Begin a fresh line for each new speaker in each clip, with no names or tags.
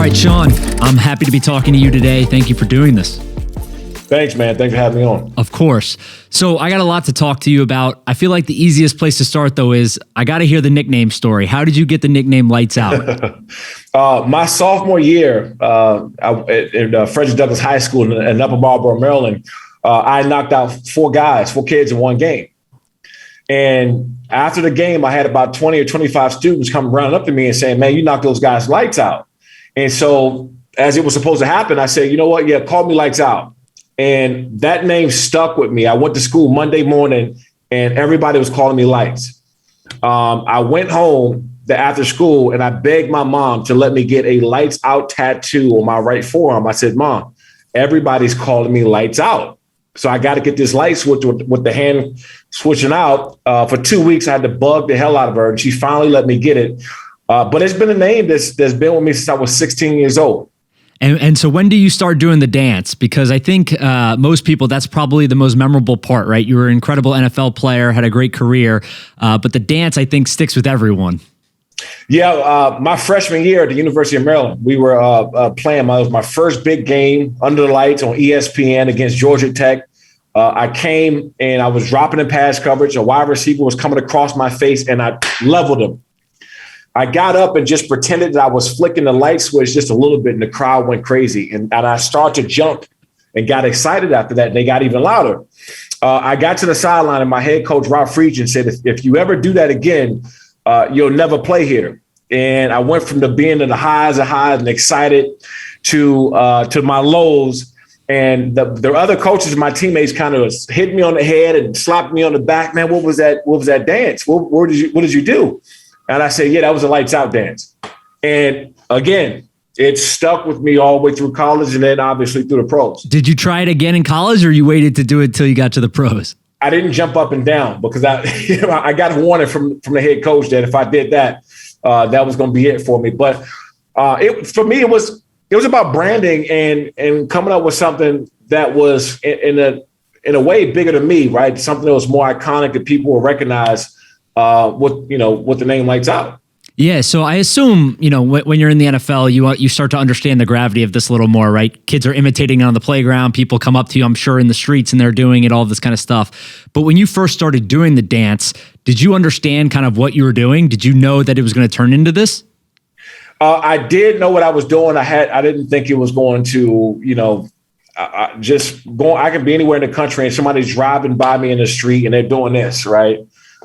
right, Shawne, I'm happy to be talking to you today. Thank you for doing this.
Thanks, man. Thanks for having me on.
Of course. So I got a lot to talk to you about. I feel like the easiest place to start, though, is I got to hear the nickname story. How did you get the nickname Lights Out?
My sophomore year at Frederick Douglass High School in Upper Marlboro, Maryland, I knocked out four kids in one game. And after the game, I had about 20 or 25 students come running up to me and saying, man, you knocked those guys' lights out. And so as it was supposed to happen, I said, you know what? Yeah, call me Lights Out. And that name stuck with me. I went to school Monday morning and everybody was calling me Lights. I went home after school and I begged my mom to let me get a Lights Out tattoo on my right forearm. I said, Mom, everybody's calling me Lights Out. So I got to get this light switch with the hand switching out. For 2 weeks, I had to bug the hell out of her and she finally let me get it. But it's been a name that's been with me since I was 16 years old.
And so when do you start doing the dance? Because I think most people, that's probably the most memorable part, right? You were an incredible NFL player, had a great career, but the dance, I think, sticks with everyone.
Yeah, my freshman year at the University of Maryland, we were playing. It was my first big game under the lights on ESPN against Georgia Tech. I came and I was dropping in pass coverage. A wide receiver was coming across my face and I leveled him. I got up and just pretended that I was flicking the light switch just a little bit and the crowd went crazy. And I started to jump and got excited after that. And they got even louder. I got to the sideline and my head coach, Rob Friedgen, said, if you ever do that again, you'll never play here. And I went from being in the highs and excited to my lows. And the other coaches, my teammates kind of hit me on the head and slapped me on the back. Man, what was that dance? What did you do? And I said, yeah, that was a Lights Out dance. And again, it stuck with me all the way through college and then obviously through the pros.
Did you try it again in college or you waited to do it till you got to the pros?
I didn't jump up and down because I got a warning from the head coach that if I did that, that was going to be it for me. But for me, it was about branding and coming up with something that was in a way bigger than me, right? Something that was more iconic that people will recognize with the name Lights Out.
Yeah, so I assume, when you're in the NFL, you start to understand the gravity of this a little more, right? Kids are imitating it on the playground. People come up to you, I'm sure, in the streets and they're doing it, all this kind of stuff. But when you first started doing the dance, did you understand kind of what you were doing? Did you know that it was going to turn into this?
I did know what I was doing. I didn't think it was going to, I can be anywhere in the country and somebody's driving by me in the street and they're doing this, right?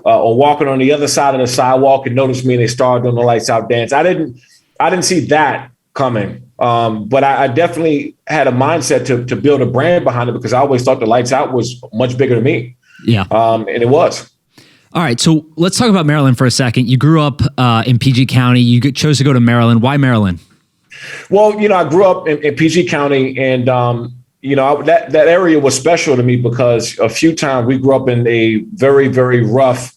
Or walking on the other side of the sidewalk and notice me and they started doing the Lights Out dance. I didn't see that coming. But I definitely had a mindset to build a brand behind it because I always thought the Lights Out was much bigger than me. Yeah. And it was.
All right. So let's talk about Maryland for a second. You grew up in PG County. You chose to go to Maryland. Why Maryland?
Well, I grew up in PG County and, that area was special to me because a few times we grew up in a very, very rough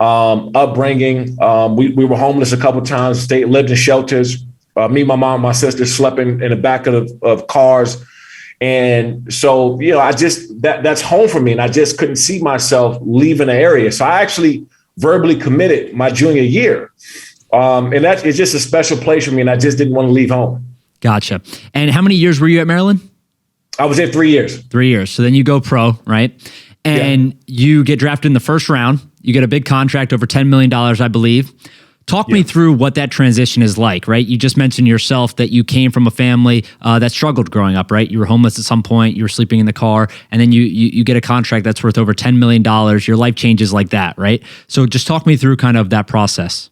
upbringing. We were homeless a couple of times, lived in shelters. Me, my mom, my sister slept in the back of cars. And so, that's home for me. And I just couldn't see myself leaving the area. So I actually verbally committed my junior year. And that is just a special place for me. And I just didn't want to leave home.
Gotcha. And how many years were you at Maryland?
I was there 3 years.
3 years. So then you go pro, right? And you get drafted in the first round. You get a big contract, over $10 million, I believe. Talk me through what that transition is like, right? You just mentioned yourself that you came from a family that struggled growing up, right? You were homeless at some point. You were sleeping in the car. And then you get a contract that's worth over $10 million. Your life changes like that, right? So just talk me through kind of that process.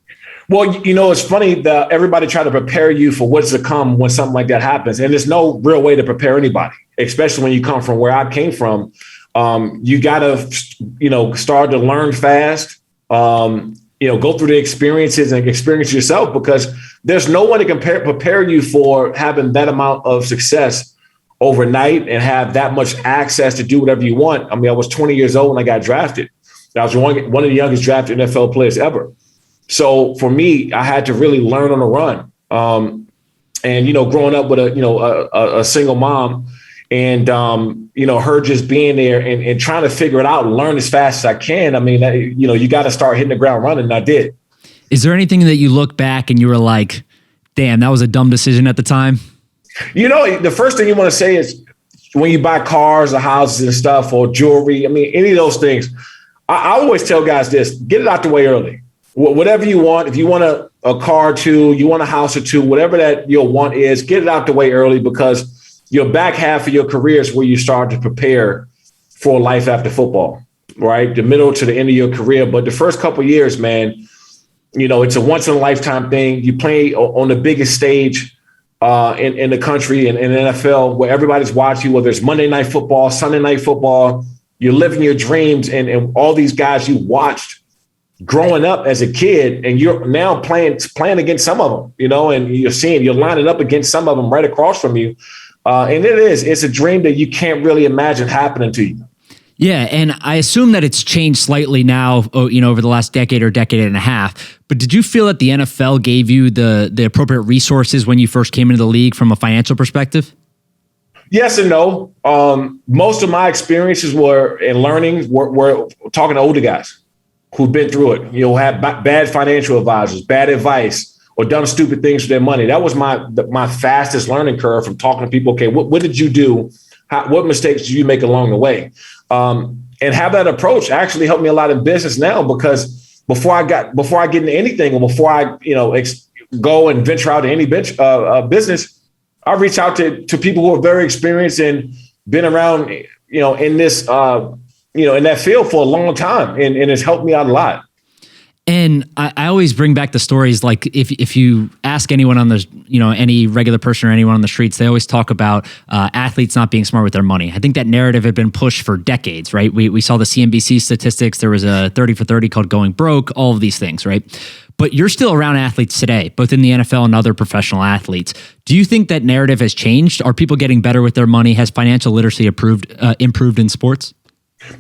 Well, it's funny that everybody try to prepare you for what's to come when something like that happens. And there's no real way to prepare anybody, especially when you come from where I came from. You got to, start to learn fast, go through the experiences and experience yourself because there's no one to prepare you for having that amount of success overnight and have that much access to do whatever you want. I mean, I was 20 years old when I got drafted. I was one of the youngest drafted NFL players ever. So for me, I had to really learn on the run. And, growing up with a single mom and, her just being there and trying to figure it out and learn as fast as I can. I mean, you got to start hitting the ground running. And I did.
Is there anything that you look back and you were like, Damn, that was a dumb decision at the time.
You know, the first thing you want to say is when you buy cars or houses and stuff or jewelry, I mean, any of those things, I always tell guys this, get it out the way early. Whatever you want, if you want a car or two, you want a house or two, whatever that your want is, get it out the way early, because your back half of your career is where you start to prepare for life after football, right? The middle to the end of your career. But the first couple of years, man, you know, it's a once in a lifetime thing. You play on the biggest stage in the country and in the NFL, where everybody's watching, whether it's Monday Night Football, Sunday Night Football. You're living your dreams, and all these guys you watched growing up as a kid, and you're now playing against some of them, you know, and you're lining up against some of them right across from you. And it's a dream that you can't really imagine happening to you.
Yeah, and I assume that it's changed slightly now, you know, over the last decade or decade and a half. But did you feel that the NFL gave you the appropriate resources when you first came into the league from a financial perspective?
Yes and no. Most of my experiences were talking to older guys who've been through it. You know, had bad financial advisors, bad advice, or done stupid things with their money. That was my fastest learning curve, from talking to people. Okay, what did you do? What mistakes did you make along the way? And have that approach actually helped me a lot in business now, because before I get into anything, or before I go and venture out to any business, I reach out to people who are very experienced and been around, you know, in this, in that field for a long time, and it's helped me out a lot.
And I always bring back the stories, like if you ask anyone on the, you know, any regular person or anyone on the streets, they always talk about athletes not being smart with their money. I think that narrative had been pushed for decades, right? We saw the CNBC statistics. There was a 30 for 30 called Going Broke, all of these things, right? But you're still around athletes today, both in the NFL and other professional athletes. Do you think that narrative has changed? Are people getting better with their money? Has financial literacy improved in sports?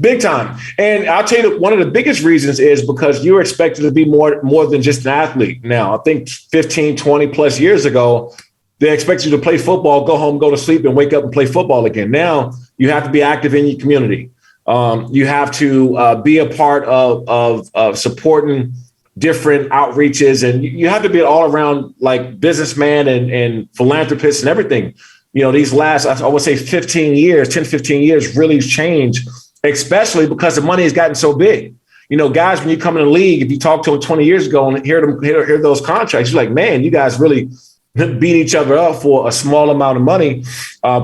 Big time. And I'll tell you, one of the biggest reasons is because you're expected to be more than just an athlete. Now, I think 15, 20 plus years ago, they expect you to play football, go home, go to sleep, and wake up and play football again. Now you have to be active in your community. You have to be a part of supporting different outreaches, and you have to be all around like businessman and philanthropist and everything. You know, these last, I would say 15 years really changed, especially because the money has gotten so big. You know, guys, when you come in the league, if you talk to them 20 years ago and hear those contracts, you're like, man, you guys really beat each other up for a small amount of money,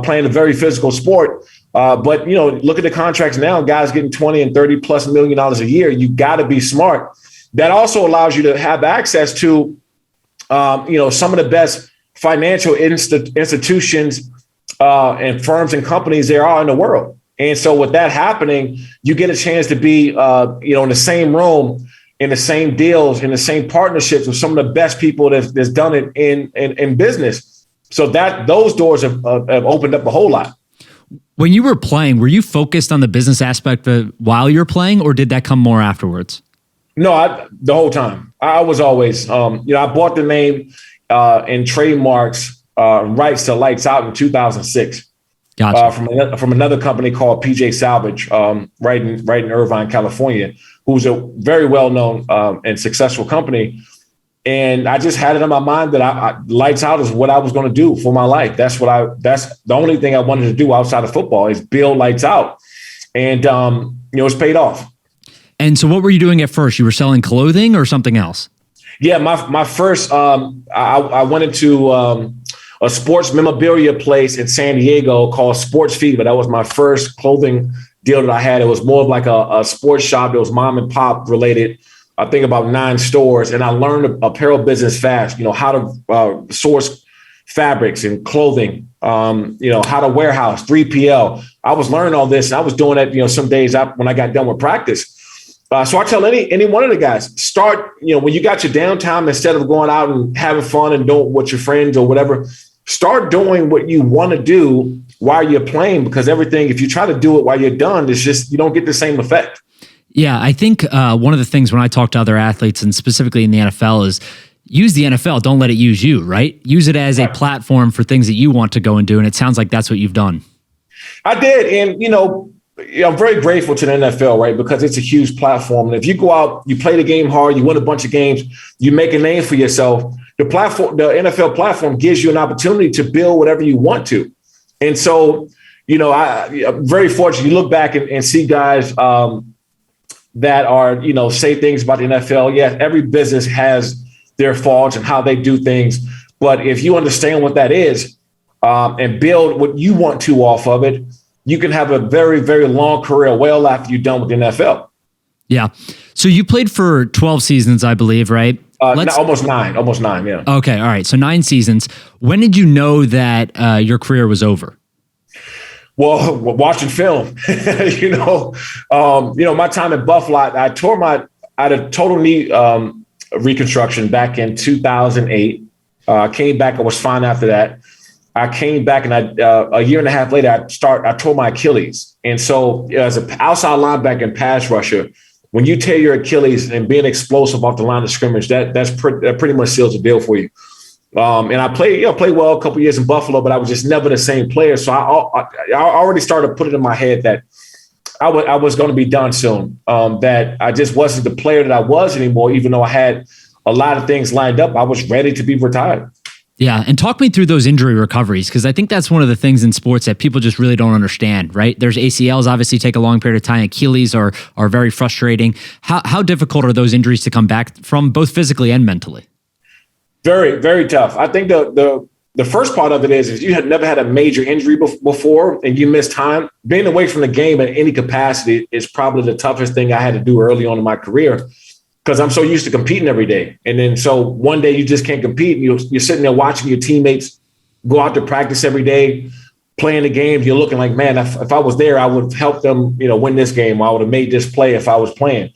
playing a very physical sport. But, you know, look at the contracts now, guys getting 20 and 30 plus $1 million a year. You got to be smart. That also allows you to have access to, some of the best financial institutions and firms and companies there are in the world. And so with that happening, you get a chance to be, in the same room, in the same deals, in the same partnerships with some of the best people that's done it in business. So that those doors have opened up a whole lot.
When you were playing, were you focused on the business aspect while you're playing, or did that come more afterwards?
No, the whole time. I was always, I bought the name and trademarks rights to Lights Out in 2006. Gotcha. From another company called PJ Salvage, right in Irvine, California, who's a very well-known and successful company. And I just had it in my mind that Lights Out is what I was going to do for my life. That's the only thing I wanted to do outside of football is build Lights Out. And, it's paid off.
And so what were you doing at first? You were selling clothing or something else?
Yeah, my first, I went into a sports memorabilia place in San Diego called Sports Fever. That was my first clothing deal that I had. It was more of like a sports shop that was mom and pop related. I think about 9 stores. And I learned apparel business fast, how to source fabrics and clothing, how to warehouse, 3PL. I was learning all this. And I was doing that, some days when I got done with practice. So I tell any one of the guys, start, when you got your downtime, instead of going out and having fun and doing what your friends or whatever, start doing what you want to do while you're playing, because everything, if you try to do it while you're done, it's just, you don't get the same effect.
Yeah, I think one of the things when I talk to other athletes, and specifically in the NFL, is use the NFL. Don't let it use you, right? Use it as a platform for things that you want to go and do. And it sounds like that's what you've done.
I did. And, I'm very grateful to the NFL, right? Because it's a huge platform. And if you go out, you play the game hard, you win a bunch of games, you make a name for yourself, the NFL platform gives you an opportunity to build whatever you want to. And so, I'm very fortunate. You look back and see guys that are, say things about the NFL. Yeah, every business has their faults and how they do things. But if you understand what that is and build what you want to off of it, you can have a very, very long career well after you're done with the NFL.
Yeah. So you played for 12 seasons, I believe, right?
Almost nine. Yeah.
Okay. All right. So 9 seasons. When did you know that your career was over?
Well, watching film, my time at Buffalo, I had a total knee reconstruction back in 2008. I came back. I was fine after that. I came back and a year and a half later, I tore my Achilles. And so as an outside linebacker and pass rusher, when you tear your Achilles and being explosive off the line of scrimmage, that pretty much seals the deal for you. And I played well a couple years in Buffalo, but I was just never the same player. So I already started putting in my head that I was going to be done soon, that I just wasn't the player that I was anymore, even though I had a lot of things lined up. I was ready to be retired.
Yeah. And talk me through those injury recoveries, because I think that's one of the things in sports that people just really don't understand, right? There's ACLs obviously take a long period of time. Achilles are very frustrating. How difficult are those injuries to come back from, both physically and mentally? Very,
very tough. I think the first part of it is if you had never had a major injury before and you missed time, being away from the game in any capacity is probably the toughest thing I had to do early on in my career, because I'm so used to competing every day. And then so one day you just can't compete. You're sitting there watching your teammates go out to practice every day, playing the games. You're looking like, man, if I was there, I would have helped them, win this game. I would have made this play if I was playing.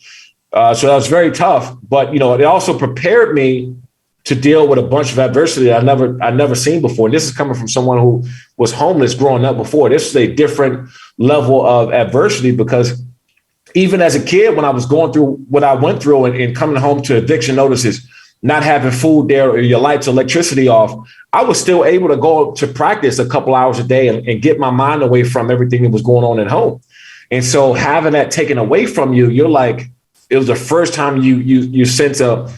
So that was very tough. But, it also prepared me to deal with a bunch of adversity I'd never seen before. And this is coming from someone who was homeless growing up before. This is a different level of adversity, because even as a kid, when I was going through what I went through and coming home to eviction notices, not having food there or your lights, electricity off, I was still able to go to practice a couple hours a day and get my mind away from everything that was going on at home. And so having that taken away from you, you're like, it was the first time you sense a,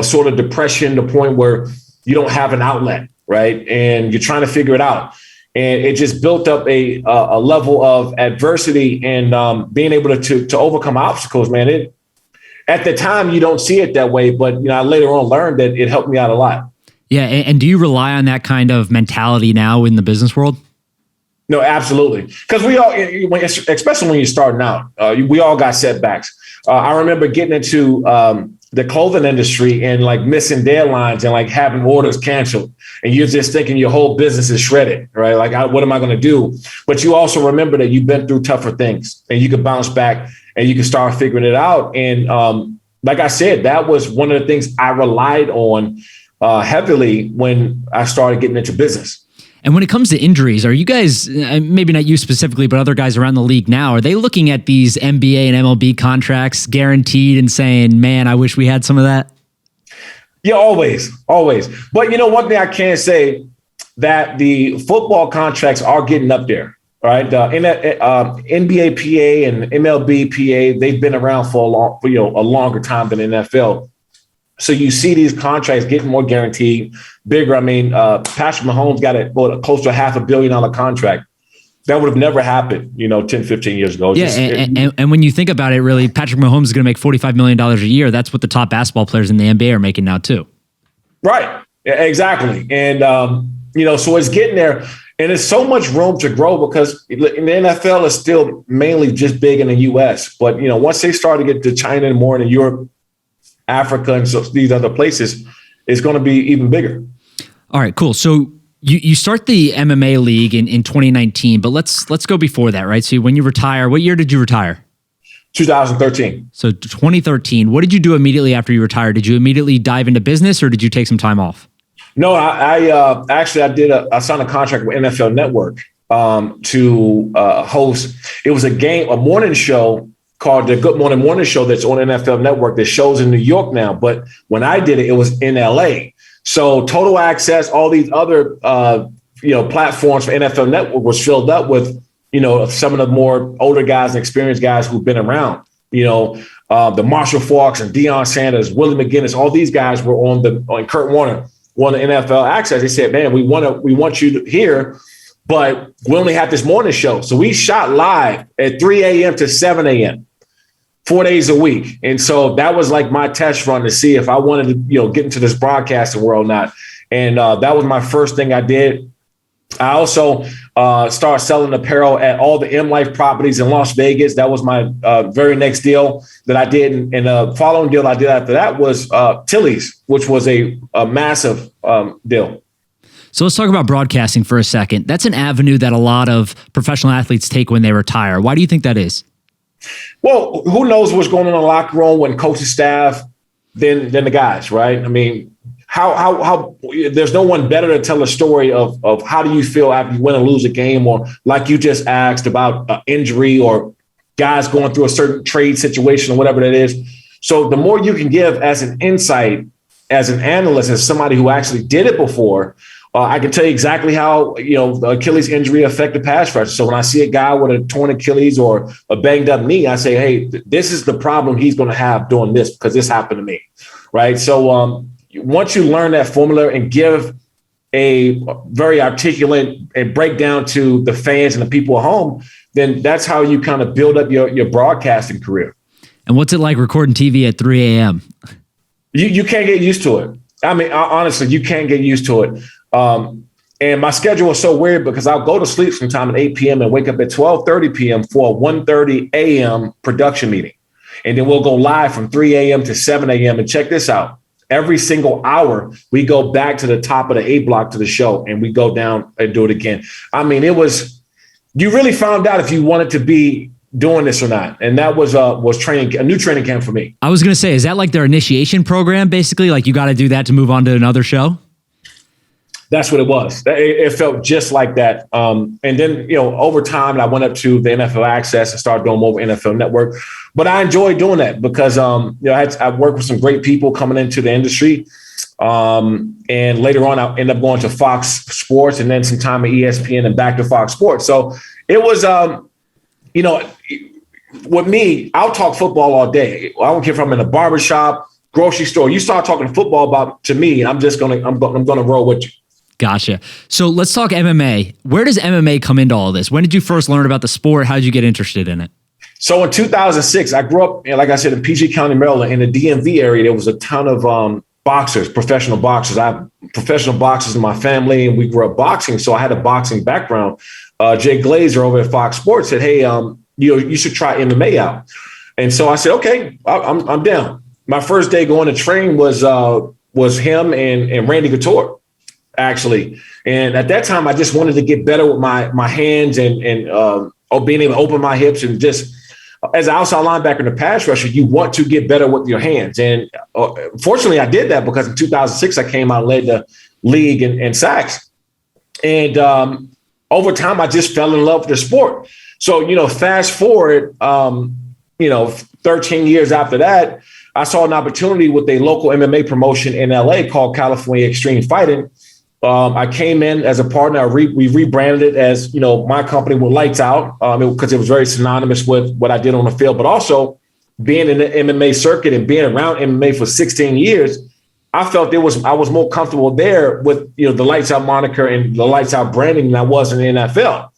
sort of depression, the point where you don't have an outlet, right? And you're trying to figure it out. And it just built up a level of adversity and being able to overcome obstacles, man. At the time, you don't see it that way, but I later on learned that it helped me out a lot.
Yeah, and do you rely on that kind of mentality now in the business world?
No, absolutely. Because we all, especially when you're starting out, we all got setbacks. I remember getting into the clothing industry and like missing deadlines and like having orders canceled. And you're just thinking your whole business is shredded, right? Like, what am I going to do? But you also remember that you've been through tougher things and you can bounce back and you can start figuring it out. And like I said, that was one of the things I relied on heavily when I started getting into business.
And when it comes to injuries, are you guys, maybe not you specifically, but other guys around the league now, are they looking at these NBA and MLB contracts guaranteed and saying, man, I wish we had some of that?
Yeah, always. But one thing I can say, that the football contracts are getting up there, right? NBA PA and MLB PA, they've been around for a longer time than NFL. So you see these contracts getting more guaranteed, bigger. I mean, Patrick Mahomes got close to a $500 million contract. That would have never happened, 10, 15 years ago.
Yeah, and when you think about it, really, Patrick Mahomes is going to make $45 million a year. That's what the top basketball players in the NBA are making now, too.
Right, exactly. And, so it's getting there. And there's so much room to grow, because in the NFL is still mainly just big in the U.S. But, once they start to get to China and more in Europe, Africa, and so these other places, it's going to be even bigger. All
right, cool. So you start the MMA league in 2019, but let's go before that, right? So when you retire, what year did you retire?
2013.
So 2013. What did you do immediately after you retired? Did you immediately dive into business, or did you take some time off?
No, I signed a contract with NFL Network to host. It was a morning show called the Good Morning Show that's on NFL Network that shows in New York now. But when I did it, it was in LA. So Total Access, all these other, platforms for NFL Network was filled up with, some of the more older guys and experienced guys who've been around, the Marshall Faulks and Deion Sanders, Willie McGinnis, all these guys were on Kurt Warner. wanted NFL access. They said, man, we want you here, but we only have this morning show. So we shot live at 3 a.m. to 7 a.m., 4 days a week. And so that was like my test run to see if I wanted to, get into this broadcasting world or not. And that was my first thing I did. I also started selling apparel at all the M Life properties in Las Vegas. That was my very next deal that I did. And the following deal I did after that was Tilly's, which was a massive deal.
So let's talk about broadcasting for a second. That's an avenue that a lot of professional athletes take when they retire. Why do you think that is?
Well, who knows what's going on in the locker room when coaching staff than the guys, right? I mean, how there's no one better to tell a story of how do you feel after you win or lose a game, or like you just asked about injury or guys going through a certain trade situation or whatever that is. So the more you can give as an insight, as an analyst, as somebody who actually did it before, I can tell you exactly how, the Achilles injury affected pass rush. So when I see a guy with a torn Achilles or a banged up knee, I say, hey, this is the problem he's going to have doing this because this happened to me. Right. So once you learn that formula and give a very articulate and breakdown to the fans and the people at home, then that's how you kind of build up your broadcasting career.
And what's it like recording TV at 3 a.m.?
You can't get used to it. I mean, honestly, you can't get used to it. And my schedule is so weird because I'll go to sleep sometime at 8 p.m. and wake up at 12:30 p.m. for a 1:30 a.m. production meeting. And then we'll go live from 3 a.m. to 7 a.m. And check this out. Every single hour, we go back to the top of the A block to the show and we go down and do it again. I mean, you really found out if you wanted to be doing this or not. And that was training, a new training camp for me.
I was going to say, is that like their initiation program, basically? Like you got to do that to move on to another show?
That's what it was. It felt just like that. And then, over time, I went up to the NFL Access and started doing more over NFL Network. But I enjoyed doing that because, I worked with some great people coming into the industry. And later on, I ended up going to Fox Sports and then some time at ESPN and back to Fox Sports. So it was, with me, I'll talk football all day. I don't care if I'm in a barbershop, grocery store. You start talking football to me, I'm going to roll with you.
Gotcha. So let's talk MMA. Where does MMA come into all this? When did you first learn about the sport? How did you get interested in it?
So in 2006, I grew up, like I said, in PG County, Maryland. In the DMV area, there was a ton of boxers, professional boxers. I have professional boxers in my family, and we grew up boxing. So I had a boxing background. Jay Glazer over at Fox Sports said, hey, you should try MMA out. And so I said, okay, I'm down. My first day going to train was him and Randy Couture, actually. And at that time, I just wanted to get better with my hands and being able to open my hips. And just as an outside linebacker and a pass rusher, you want to get better with your hands. And fortunately, I did that because in 2006, I came out and led the league in sacks. And over time, I just fell in love with the sport. So, fast forward, 13 years after that, I saw an opportunity with a local MMA promotion in LA called California Extreme Fighting. I came in as a partner. We rebranded it as, my company with Lights Out because it was very synonymous with what I did on the field. But also being in the MMA circuit and being around MMA for 16 years, I felt I was more comfortable there with, the Lights Out moniker and the Lights Out branding than I was in the NFL.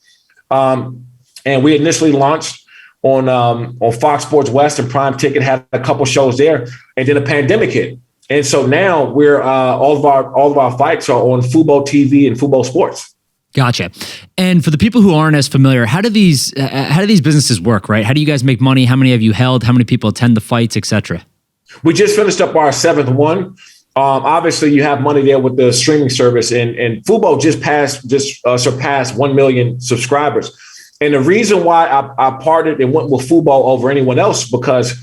And we initially launched on Fox Sports West, and Prime Ticket had a couple shows there, and then a pandemic hit. And so now we're all of our fights are on Fubo TV and Fubo Sports.
Gotcha. And for the people who aren't as familiar, how do these businesses work, right? How do you guys make money? How many have you held? How many people attend the fights, et cetera?
We just finished up our 7th one. Obviously, you have money there with the streaming service, and Fubo just surpassed 1 million subscribers. And the reason why I partnered and went with Fubo over anyone else, because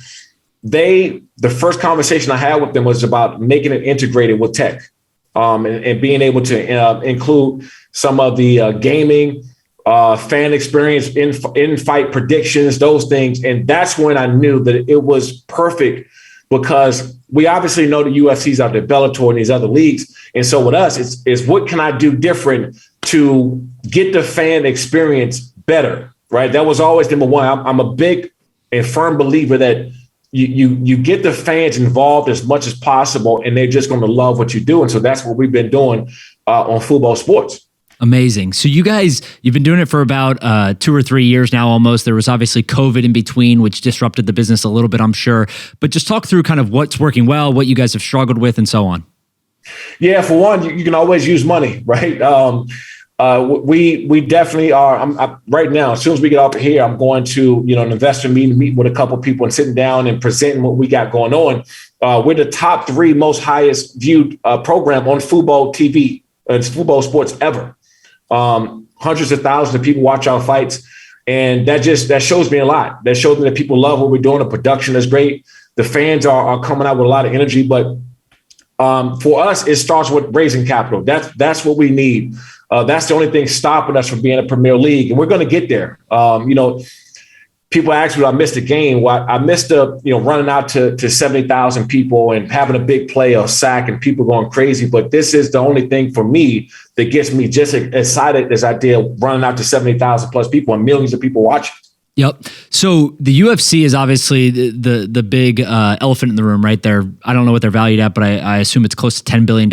the first conversation I had with them was about making it integrated with tech, and being able to include some of the gaming, fan experience, in-fight predictions, those things. And that's when I knew that it was perfect, because we obviously know the UFC's out there, Bellator and these other leagues. And so with us, it's what can I do different to get the fan experience better, right? That was always number one. I'm a big and firm believer that you get the fans involved as much as possible, and they're just going to love what you do. And so that's what we've been doing on Football Sports.
Amazing. So you guys, you've been doing it for about 2 or 3 years now almost. There was obviously COVID in between, which disrupted the business a little bit, I'm sure. But just talk through kind of what's working well, what you guys have struggled with, and so on.
Yeah, for one, you can always use money, right? We definitely are. Right now, as soon as we get off of here, I'm going to an investor meeting with a couple of people and sitting down and presenting what we got going on. We're the top 3 most highest viewed program on football TV. It's Football Sports ever. Hundreds of thousands of people watch our fights, and that shows me a lot. That shows me that people love what we're doing. The production is great. The fans are coming out with a lot of energy. But for us, it starts with raising capital. That's what we need. That's the only thing stopping us from being a Premier League, and we're going to get there. People ask me, I missed a game. Well, I missed running out to 70,000 people and having a big play or sack and people going crazy. But this is the only thing for me that gets me just as excited as I did running out to 70,000 plus people and millions of people watching.
Yep. So the UFC is obviously the big elephant in the room, right? I don't know what they're valued at, but I assume it's close to $10 billion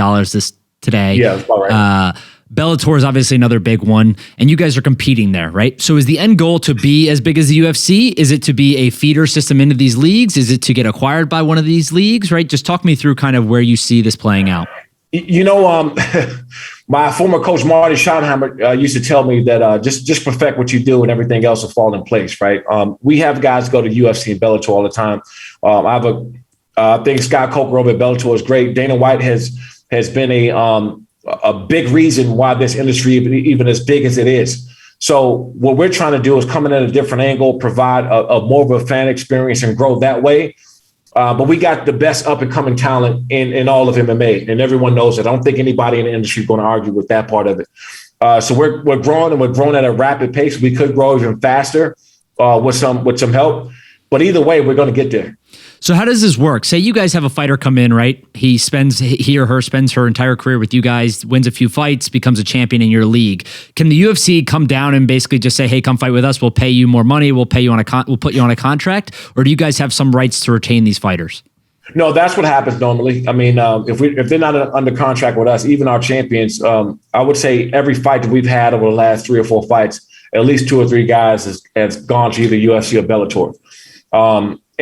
today.
Yeah, that's about right.
Bellator is obviously another big one, and you guys are competing there, right? So is the end goal to be as big as the UFC? Is it to be a feeder system into these leagues? Is it to get acquired by one of these leagues, right? Just talk me through kind of where you see this playing out.
My former coach, Marty Schottenheimer, used to tell me that just perfect what you do and everything else will fall in place, right? We have guys go to UFC and Bellator all the time. I think Scott Coker over at Bellator is great. Dana White has been a big reason why this industry even as big as it is. So what we're trying to do is come in at a different angle, provide a more of a fan experience and grow that way. But we got the best up and coming talent in all of MMA, and everyone knows it. I don't think anybody in the industry is going to argue with that part of it. So we're growing, and we're growing at a rapid pace. We could grow even faster with some help, but either way, we're going to get there.
So how does this work? Say you guys have a fighter come in, right? He or her spends her entire career with you guys, wins a few fights, becomes a champion in your league. Can the UFC come down and basically just say, "Hey, come fight with us. We'll pay you more money. We'll put you on a contract," or do you guys have some rights to retain these fighters?
No, that's what happens normally. I mean, if they're not under contract with us, even our champions, I would say every fight that we've had over the last 3 or 4 fights, at least 2 or 3 guys has gone to either UFC or Bellator.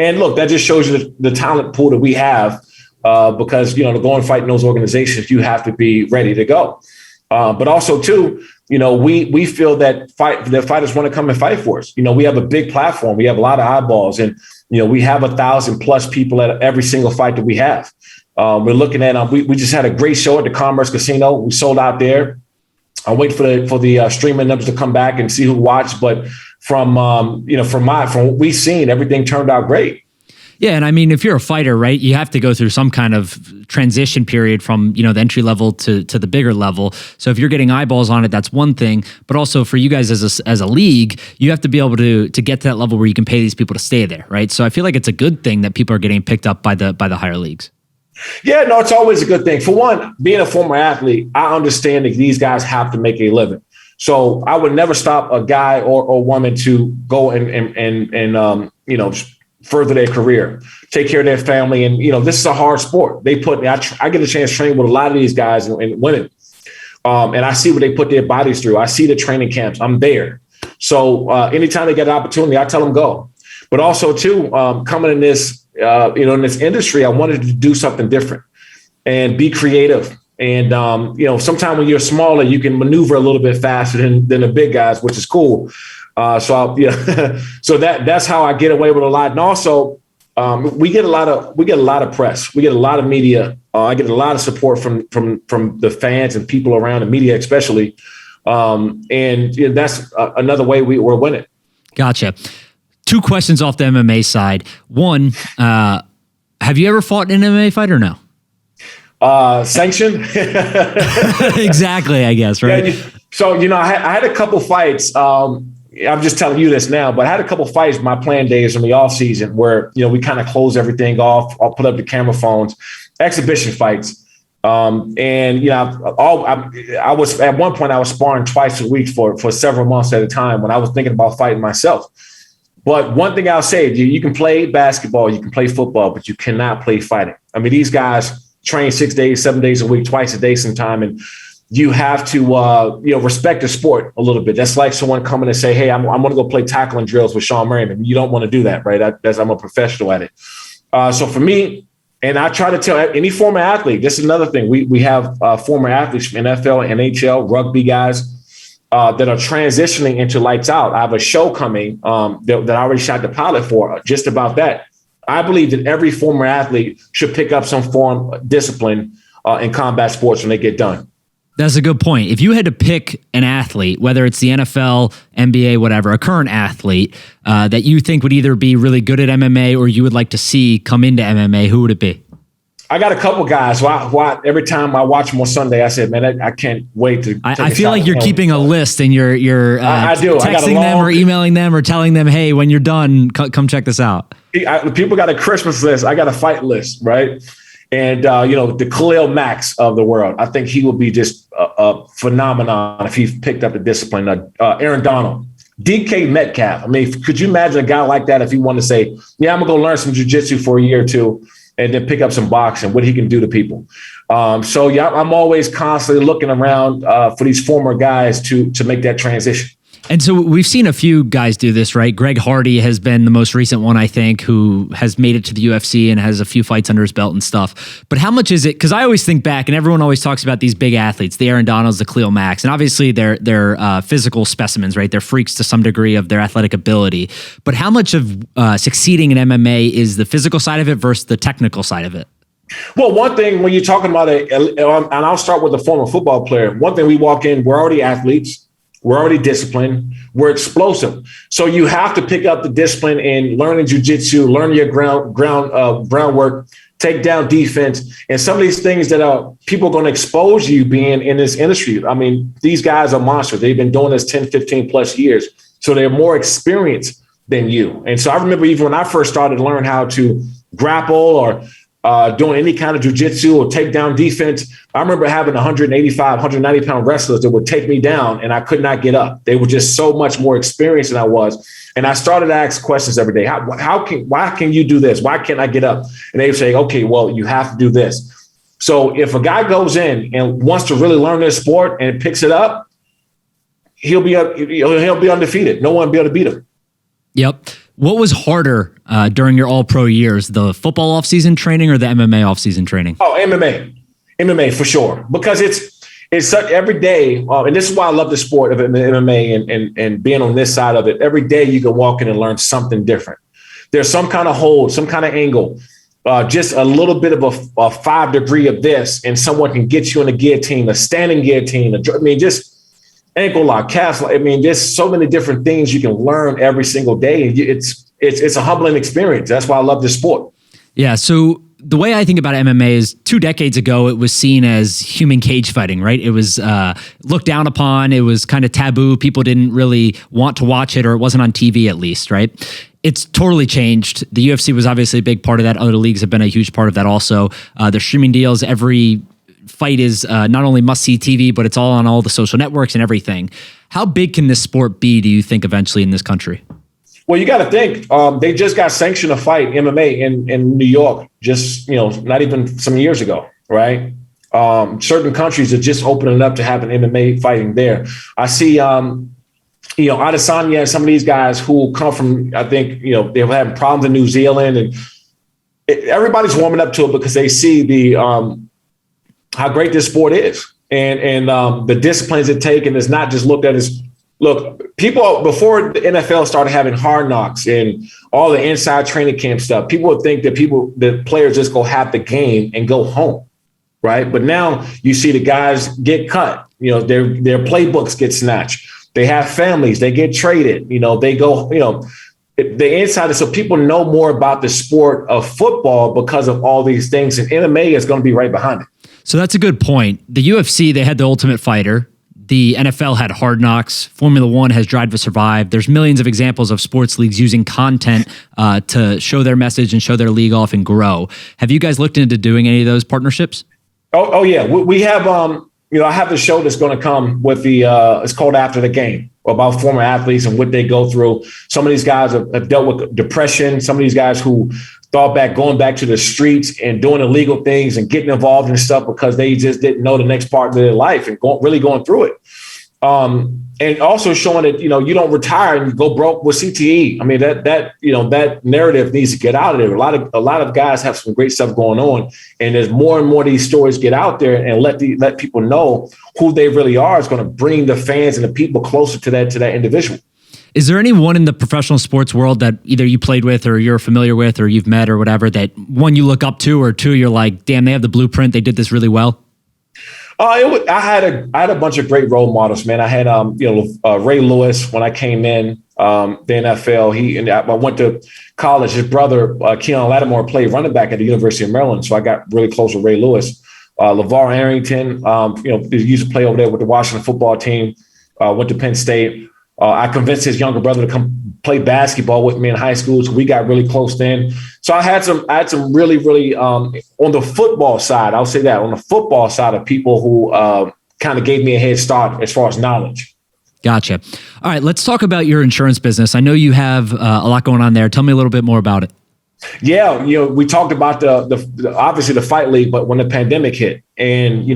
And look, that just shows you the talent pool that we have because, to go and fight in those organizations, you have to be ready to go. But also, too, we feel that fighters want to come and fight for us. We have a big platform. We have a lot of eyeballs, and, we have 1,000+ people at every single fight that we have. We're looking at we just had a great show at the Commerce Casino. We sold out there. I'll wait for the streaming numbers to come back and see who watched. But from what we've seen, everything turned out great.
Yeah, and I mean, if you're a fighter, right, you have to go through some kind of transition period from, the entry level to the bigger level. So if you're getting eyeballs on it, that's one thing. But also for you guys as a league, you have to be able to get to that level where you can pay these people to stay there, right? So I feel like it's a good thing that people are getting picked up by the higher leagues.
Yeah, no, it's always a good thing. For one, being a former athlete, I understand that these guys have to make a living. So I would never stop a guy or woman to go and further their career, take care of their family. And, this is a hard sport. I get a chance to train with a lot of these guys and women. And I see what they put their bodies through. I see the training camps. I'm there. So anytime they get an opportunity, I tell them go. But also, too, coming in this, in this industry, I wanted to do something different and be creative. And, sometimes when you're smaller, you can maneuver a little bit faster than the big guys, which is cool. So that's how I get away with a lot. And also, we get a lot of press. We get a lot of media. I get a lot of support from the fans and people around the media, especially. That's another way we're winning.
Gotcha. 2 questions off the MMA side. One, have you ever fought an MMA fight or no?
Sanction?
Exactly, I guess, right?
Yeah, so, I had a couple fights. I'm just telling you this now, but I had a couple fights my planned days in the off season where, we kind of close everything off. I'll put up the camera phones, exhibition fights. I was at one point I was sparring twice a week for several months at a time when I was thinking about fighting myself. But one thing I'll say, you can play basketball, you can play football, but you cannot play fighting. I mean, these guys train 6 days, 7 days a week, twice a day sometime, and you have to, respect the sport a little bit. That's like someone coming and say, hey, I'm going to go play tackling drills with Shawne Merriman. You don't want to do that, right? I'm a professional at it. So for me, and I try to tell any former athlete, this is another thing. We have former athletes from NFL, NHL, rugby guys that are transitioning into lights out. I have a show coming that I already shot the pilot for just about that. I believe that every former athlete should pick up some form of discipline in combat sports when they get done.
That's a good point. If you had to pick an athlete, whether it's the NFL, NBA, whatever, a current athlete that you think would either be really good at MMA or you would like to see come into MMA, who would it be?
I got a couple guys who every time I watch them on Sunday, I said, man, I can't wait to take
I feel like you're keeping a list and you're
I do.
texting them or emailing them or telling them, hey, when you're done, come check this out.
People got a Christmas list. I got a fight list, right? And, the Khalil Max of the world, I think he would be just a phenomenon if he picked up the discipline. Aaron Donald, DK Metcalf. I mean, could you imagine a guy like that if he wanted to say, yeah, I'm going to go learn some jiu-jitsu for a year or two and then pick up some boxing, what he can do to people. I'm always constantly looking around for these former guys to make that transition.
And so we've seen a few guys do this, right? Greg Hardy has been the most recent one, I think, who has made it to the UFC and has a few fights under his belt and stuff. But how much is it? Because I always think back, and everyone always talks about these big athletes, the Aaron Donalds, the Khalil Max, and obviously they're physical specimens, right? They're freaks to some degree of their athletic ability. But how much of succeeding in MMA is the physical side of it versus the technical side of it?
Well, one thing when you're talking about and I'll start with a former football player. One thing, we walk in, we're already athletes. We're already disciplined. We're explosive. So you have to pick up the discipline in learning jiu-jitsu, learn your groundwork, take down defense. And some of these things that people are going to expose you being in this industry. I mean, these guys are monsters. They've been doing this 10, 15 plus years. So they're more experienced than you. And so I remember even when I first started to learn how to grapple or doing any kind of jiu-jitsu or take down defense, I remember having 185, 190 pound wrestlers that would take me down and I could not get up. They were just so much more experienced than I was. And I started to ask questions every day. Why can you do this? Why can't I get up? And they would say, okay, well, you have to do this. So if a guy goes in and wants to really learn this sport and picks it up, he'll be undefeated. No one will be able to beat him.
Yep. What was harder during your all-pro years, the football off-season training or the MMA off-season training?
Oh, MMA for sure, because it's such every day, and this is why I love the sport of MMA and being on this side of it. Every day you can walk in and learn something different. There's some kind of hold, some kind of angle, just a little bit of a 5 degree of this, and someone can get you in a guillotine, a standing guillotine. Just ankle lock, calf lock. I mean, there's so many different things you can learn every single day. It's a humbling experience. That's why I love this sport.
Yeah. So the way I think about MMA is 2 decades ago, it was seen as human cage fighting, right? It was looked down upon. It was kind of taboo. People didn't really want to watch it, or it wasn't on TV at least, right? It's totally changed. The UFC was obviously a big part of that. Other leagues have been a huge part of that also. Their streaming deals, every fight is not only must-see TV, but it's all on all the social networks and everything. How big can this sport be, do you think, eventually in this country?
Well, you got to think they just got sanctioned a fight MMA in New York, just not even some years ago, right? Certain countries are just opening up to having MMA fighting there. I see, Adesanya and some of these guys who come from, I think, they're having problems in New Zealand, and everybody's warming up to it because they see the how great this sport is and the disciplines it takes, and it's not just looked at as. Look, people, before the NFL started having Hard Knocks and all the inside training camp stuff, people would think that players just go have the game and go home, right? But now you see the guys get cut. Their playbooks get snatched. They have families. They get traded. They go. The inside. So people know more about the sport of football because of all these things, and MMA is going to be right behind it.
So that's a good point. The UFC, they had the Ultimate Fighter. The NFL had Hard Knocks. Formula One has Drive to Survive. There's millions of examples of sports leagues using content to show their message and show their league off and grow. Have you guys looked into doing any of those partnerships? Oh
yeah. We have, I have the show that's going to come with it's called After the Game. about former athletes and what they go through. Some of these guys have dealt with depression. Some of these guys who thought back, going back to the streets and doing illegal things and getting involved in stuff because they just didn't know the next part of their life and really going through it. And also showing that, you don't retire and you go broke with CTE. I mean, that narrative needs to get out of there. A lot of guys have some great stuff going on, and as more and more of these stories get out there and let people know who they really are, is going to bring the fans and the people closer to that individual.
Is there anyone in the professional sports world that either you played with or you're familiar with or you've met or whatever, that one you look up to, or two, you're like, damn, they have the blueprint, they did this really well?
I had a bunch of great role models, man. I had Ray Lewis when I came in the NFL. I went to college. His brother Keon Lattimore played running back at the University of Maryland, so I got really close with Ray Lewis. LeVar Arrington, he used to play over there with the Washington football team. Went to Penn State. I convinced his younger brother to come play basketball with me in high school, so we got really close then. So I had some really, really on the football side. I'll say that on the football side of people who kind of gave me a head start as far as knowledge. Gotcha.
All right, let's talk about your insurance business. I know you have a lot going on there. Tell me a little bit more about it.
Yeah, we talked about the obviously the fight league, but when the pandemic hit, and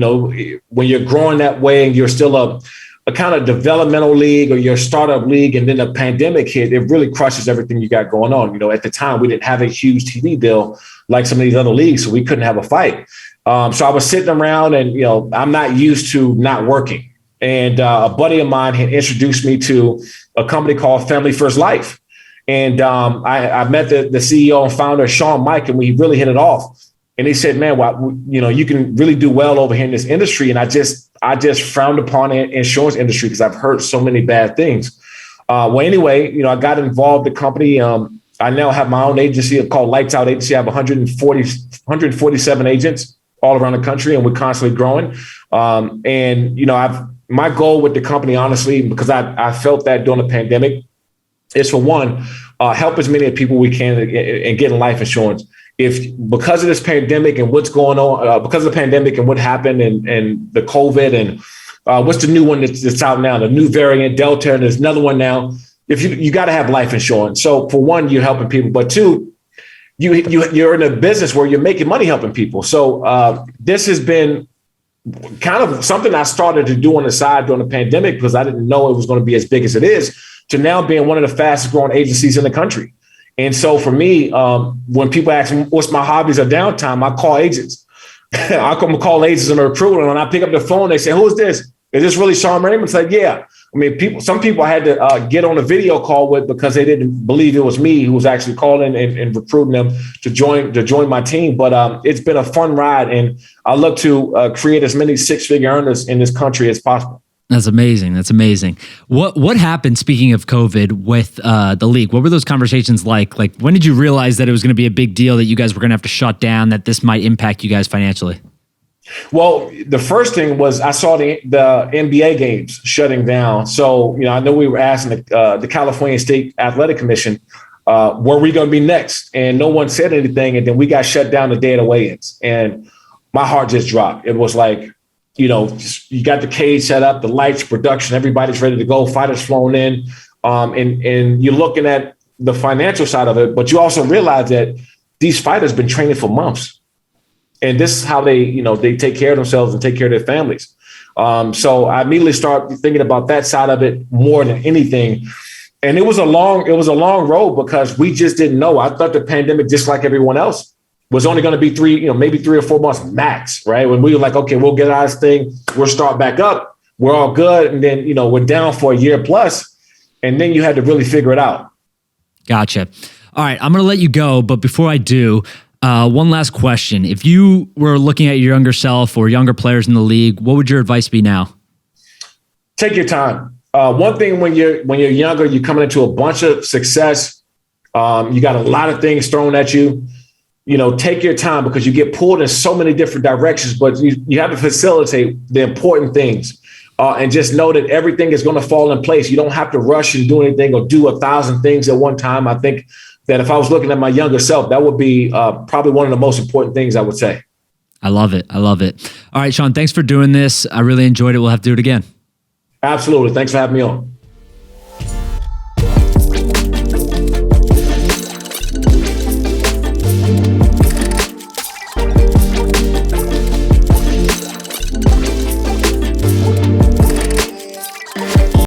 when you're growing that way and you're still a kind of developmental league or your startup league, and then the pandemic hit, it really crushes everything you got going on. At the time, we didn't have a huge TV deal like some of these other leagues, so we couldn't have a fight. So I was sitting around and, I'm not used to not working. And a buddy of mine had introduced me to a company called Family First Life. And I met the CEO and founder, Shawne Merriman, and we really hit it off. And he said, man, you can really do well over here in this industry. And I just frowned upon the insurance industry because I've heard so many bad things. Anyway, I got involved in the company. I now have my own agency called Lights Out Agency. I have 147 agents all around the country, and we're constantly growing. My goal with the company, honestly, because I felt that during the pandemic, is for one, help as many people we can and get life insurance. If because of this pandemic and what's going on, because of the pandemic and what happened and the COVID and what's the new one that's out now, the new variant Delta, and there's another one now. If you got to have life insurance. So for one, you're helping people, but two, you're in a business where you're making money helping people. So this has been kind of something I started to do on the side during the pandemic because I didn't know it was going to be as big as it is, to now being one of the fastest growing agencies in the country. And so for me, when people ask me what's my hobbies or downtime, I call agents. I call agents and recruit, and when I pick up the phone, they say, "Who is this? Is this really Shawne Merriman?" It's like, yeah. I mean, some people I had to get on a video call with because they didn't believe it was me who was actually calling and recruiting them to join my team. But it's been a fun ride, and I look to create as many six-figure earners in this country as possible.
That's amazing. That's amazing. What happened, speaking of COVID, with the league? What were those conversations like? Like, when did you realize that it was going to be a big deal, that you guys were going to have to shut down, that this might impact you guys financially?
Well, the first thing was I saw the NBA games shutting down. So, I know we were asking the California State Athletic Commission, were we going to be next? And no one said anything. And then we got shut down the day of the weigh-ins. And my heart just dropped. It was like, you got the cage set up, the lights, production, everybody's ready to go, fighters flown in. And you're looking at the financial side of it, but you also realize that these fighters been training for months. And this is how they take care of themselves and take care of their families. So I immediately started thinking about that side of it more than anything. And it was a long road because we just didn't know. I thought the pandemic, just like everyone else, was only going to be maybe 3 or 4 months max, right? When we were like, okay, we'll get out of this thing, we'll start back up, we're all good. And then, we're down for a year plus, and then you had to really figure it out.
Gotcha. All right, I'm going to let you go. But before I do, one last question. If you were looking at your younger self or younger players in the league, what would your advice be now?
Take your time. One thing when you're younger, you're coming into a bunch of success. You got a lot of things thrown at you. Take your time because you get pulled in so many different directions, but you have to facilitate the important things and just know that everything is going to fall in place. You don't have to rush and do anything or do 1,000 things at one time. I think that if I was looking at my younger self, that would be probably one of the most important things I would say.
I love it. I love it. All right, Shawne, thanks for doing this. I really enjoyed it. We'll have to do it again.
Absolutely. Thanks for having me on.